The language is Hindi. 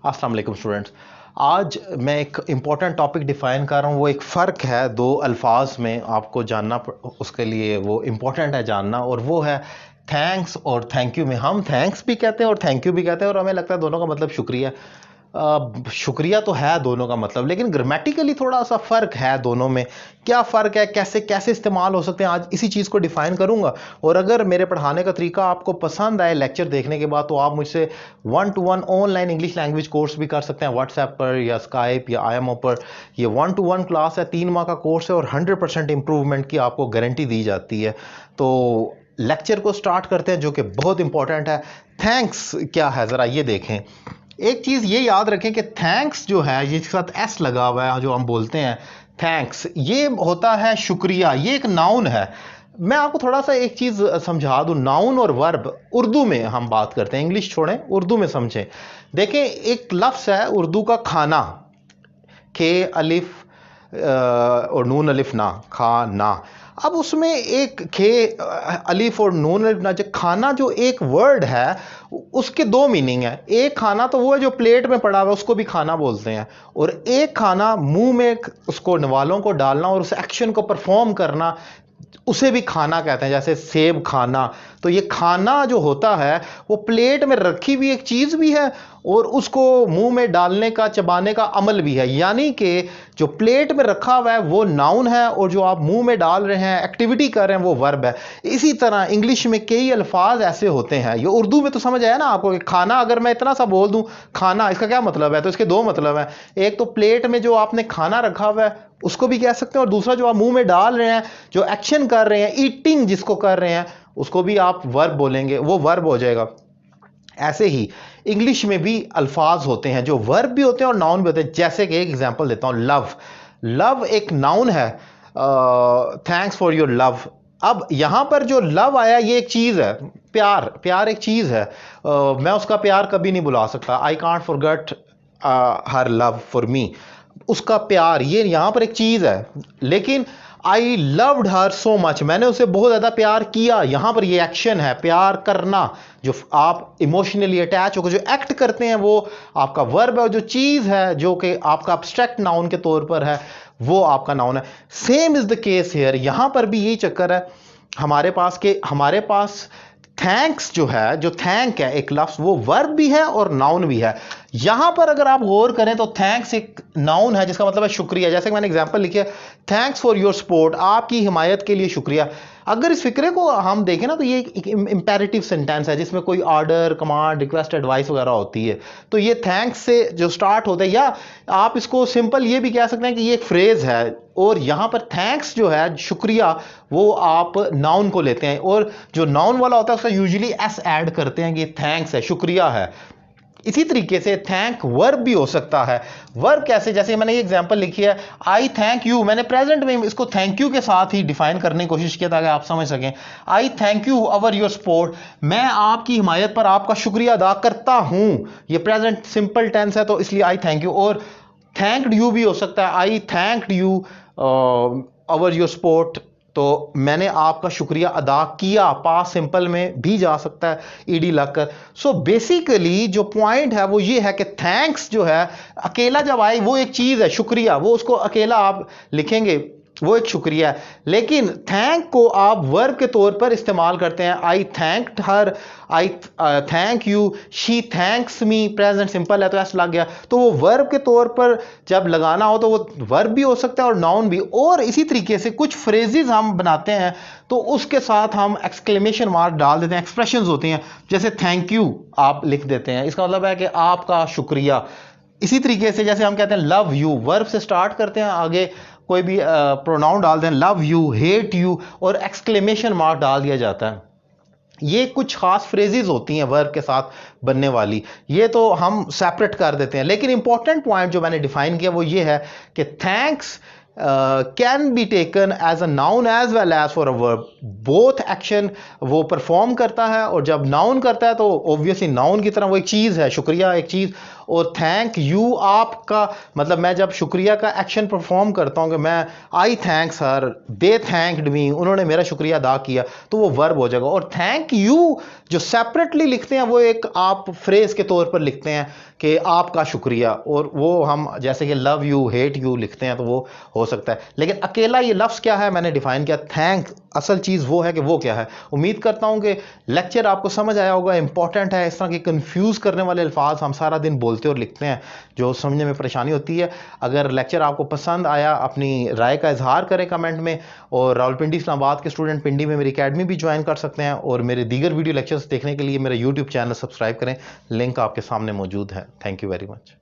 अस्सलाम वालेकुम स्टूडेंट्स। आज मैं एक इम्पॉर्टेंट टॉपिक डिफ़ाइन कर रहा हूँ। वो एक फ़र्क है दो अल्फाज में, आपको जानना उसके लिए वो इम्पॉर्टेंट है जानना, और वो है थैंक्स और थैंक यू में। हम थैंक्स भी कहते हैं और थैंक यू भी कहते हैं, और हमें लगता है दोनों का मतलब शुक्रिया। शुक्रिया तो है दोनों का मतलब, लेकिन ग्रामेटिकली थोड़ा सा फ़र्क है दोनों में। क्या फ़र्क है, कैसे कैसे इस्तेमाल हो सकते हैं, आज इसी चीज़ को डिफ़ाइन करूंगा। और अगर मेरे पढ़ाने का तरीका आपको पसंद आए लेक्चर देखने के बाद, तो आप मुझसे 1-to-1 online English language course भी कर सकते हैं, व्हाट्सएप पर या स्काइप या IMO पर। ये 1-to-1 क्लास है, 3 माह का कोर्स है, और 100% इम्प्रूवमेंट की आपको गारंटी दी जाती है। तो लेक्चर को स्टार्ट करते हैं, जो कि बहुत इंपॉर्टेंट है। थैंक्स क्या है, ज़रा ये देखें। एक चीज़ ये याद रखें कि थैंक्स जो है, जिसके साथ एस लगा हुआ है, जो हम बोलते हैं थैंक्स, ये होता है शुक्रिया। ये एक नाउन है। मैं आपको थोड़ा सा एक चीज़ समझा दूं। नाउन और वर्ब उर्दू में हम बात करते हैं, इंग्लिश छोड़ें, उर्दू में समझें। देखें, एक लफ्ज़ है उर्दू का खाना, खे अलिफ और नून अलिफ ना, खाना। अब उसमें एक खे अलिफ और नून अलिफ ना, जो खाना जो एक वर्ड है, उसके दो मीनिंग है। एक खाना तो वो है जो प्लेट में पड़ा हुआ है, उसको भी खाना बोलते हैं। और एक खाना मुंह में उसको नवालों को डालना और उस एक्शन को परफॉर्म करना, उसे भी खाना कहते हैं। जैसे सेब खाना। तो ये खाना जो होता है, वो प्लेट में रखी हुई एक चीज़ भी है, और उसको मुंह में डालने का, चबाने का अमल भी है। यानी कि जो प्लेट में रखा हुआ है वो नाउन है, और जो आप मुंह में डाल रहे हैं, एक्टिविटी कर रहे हैं, वो वर्ब है। इसी तरह इंग्लिश में कई अल्फाज ऐसे होते हैं। ये उर्दू में तो समझ आया ना आपको कि खाना, अगर मैं इतना सा बोल दूं खाना, इसका क्या मतलब है, तो इसके दो मतलब है। एक तो प्लेट में जो आपने खाना रखा हुआ है, उसको भी कह सकते हैं, और दूसरा जो आप मुंह में डाल रहे हैं, जो एक्शन कर रहे हैं, ईटिंग जिसको कर रहे हैं, उसको भी आप वर्ब बोलेंगे, वो वर्ब हो जाएगा। ऐसे ही इंग्लिश में भी अल्फाज होते हैं जो वर्ब भी होते हैं और नाउन भी होते हैं। जैसे कि एक एग्जांपल देता हूं, लव। लव एक नाउन है। Thanks for your love. अब यहां पर जो लव आया, ये एक चीज है। प्यार, प्यार एक चीज है। मैं उसका प्यार कभी नहीं भुला सकता। I can't forget her love for me. उसका प्यार, ये यहां पर एक चीज है। लेकिन I loved her so much, मैंने उसे बहुत ज्यादा प्यार किया, यहां पर ये एक्शन है, प्यार करना। जो आप इमोशनली अटैच होकर जो एक्ट करते हैं, वो आपका वर्ब है। और जो चीज है जो कि आपका अब्स्ट्रैक्ट नाउन के तौर पर है, वो आपका नाउन है। Same is the case here. यहां पर भी यही चक्कर है हमारे पास के हमारे पास थैंक्स जो है, जो थैंक है एक लफ्ज, वो वर्ब भी है और नाउन भी है। यहां पर अगर आप गौर करें तो थैंक्स एक नाउन है, जिसका मतलब है शुक्रिया। जैसे कि मैंने एग्जांपल लिखी है, थैंक्स फॉर योर सपोर्ट, आपकी हिमायत के लिए शुक्रिया। अगर इस फिक्रे को हम देखें ना, तो ये एक इंपेरेटिव सेंटेंस है, जिसमें कोई ऑर्डर, कमांड, रिक्वेस्ट, एडवाइस वगैरह होती है। तो ये थैंक्स से जो स्टार्ट होता है, या आप इसको सिंपल ये भी कह सकते हैं कि ये एक फ्रेज है। और यहां पर थैंक्स जो है, शुक्रिया, वो आप नाउन को लेते हैं, और जो नाउन वाला होता है उसका यूजुअली एस ऐड करते हैं कि थैंक्स है, शुक्रिया है। इसी तरीके से थैंक वर्ब भी हो सकता है। वर्ब कैसे, जैसे मैंने ये एग्जांपल लिखी है, आई थैंक यू। मैंने प्रेजेंट में इसको थैंक यू के साथ ही डिफाइन करने की कोशिश किया ताकि आप समझ सकें। आई thank you our your support, मैं आपकी हिमायत पर आपका शुक्रिया अदा करता हूं। ये प्रेजेंट सिंपल टेंस है, तो इसलिए आई थैंक यू। और थैंक्ड यू भी हो सकता है, I thanked you our your support, तो मैंने आपका शुक्रिया अदा किया। पास्ट सिंपल में भी जा सकता है ईडी लगकर। सो बेसिकली जो पॉइंट है वो ये है कि थैंक्स जो है, अकेला जब आए, वो एक चीज है, शुक्रिया, वो उसको अकेला आप लिखेंगे, वो एक शुक्रिया है। लेकिन थैंक को आप वर्ब के तौर पर इस्तेमाल करते हैं। I thanked her, I thank you, she thanks me, present simple है तो ऐसा लग गया। तो वो वर्ब के तौर पर जब लगाना हो, तो वो वर्ब भी हो सकता है और नाउन भी। और इसी तरीके से कुछ फ्रेजेस हम बनाते हैं, तो उसके साथ हम एक्सक्लेमेशन मार्क डाल देते हैं, एक्सप्रेशंस होती हैं। जैसे थैंक यू आप लिख देते हैं, इसका मतलब है कि आपका शुक्रिया। इसी तरीके से जैसे हम कहते हैं लव यू, वर्ब से स्टार्ट करते हैं, आगे कोई भी प्रोनाउन डाल दें, लव यू, हेट यू, और एक्सक्लेमेशन मार्क डाल दिया जाता है। ये कुछ खास फ्रेजेस होती हैं वर्ब के साथ बनने वाली, ये तो हम सेपरेट कर देते हैं। लेकिन इंपॉर्टेंट पॉइंट जो मैंने डिफाइन किया वो ये है कि thanks can be taken as a noun as well as for a verb. Both action वो परफॉर्म करता है, और जब नाउन करता है तो ऑब्वियसली नाउन की तरह वो एक चीज़ है, शुक्रिया एक चीज़, और थैंक यू आपका मतलब मैं जब शुक्रिया का एक्शन परफॉर्म करता हूं कि मैं I thank sir, they thanked me, उन्होंने मेरा शुक्रिया अदा किया, तो वो वर्ब हो जाएगा। और थैंक यू जो सेपरेटली लिखते हैं वो एक आप फ्रेज के तौर पर लिखते हैं कि आपका शुक्रिया, और वो हम जैसे कि लव यू, हेट यू लिखते हैं तो वो हो सकता है। लेकिन अकेला ये लफ्ज़ क्या है मैंने डिफाइन किया, थैंक, असल चीज़ वो है कि वो क्या है। उम्मीद करता हूं कि लेक्चर आपको समझ आया होगा, इंपॉर्टेंट है। इस तरह के कंफ्यूज करने वाले अल्फाज हम सारा दिन बोलते और लिखते हैं जो समझने में परेशानी होती है। अगर लेक्चर आपको पसंद आया अपनी राय का इजहार करें कमेंट में, और रावलपिंडी इस्लामाबाद के स्टूडेंट पिंडी में मेरी अकेडमी भी ज्वाइन कर सकते हैं, और मेरे दीगर वीडियो लेक्चर्स देखने के लिए मेरा यूट्यूब चैनल सब्सक्राइब करें, लिंक आपके सामने मौजूद है। Thank you very much.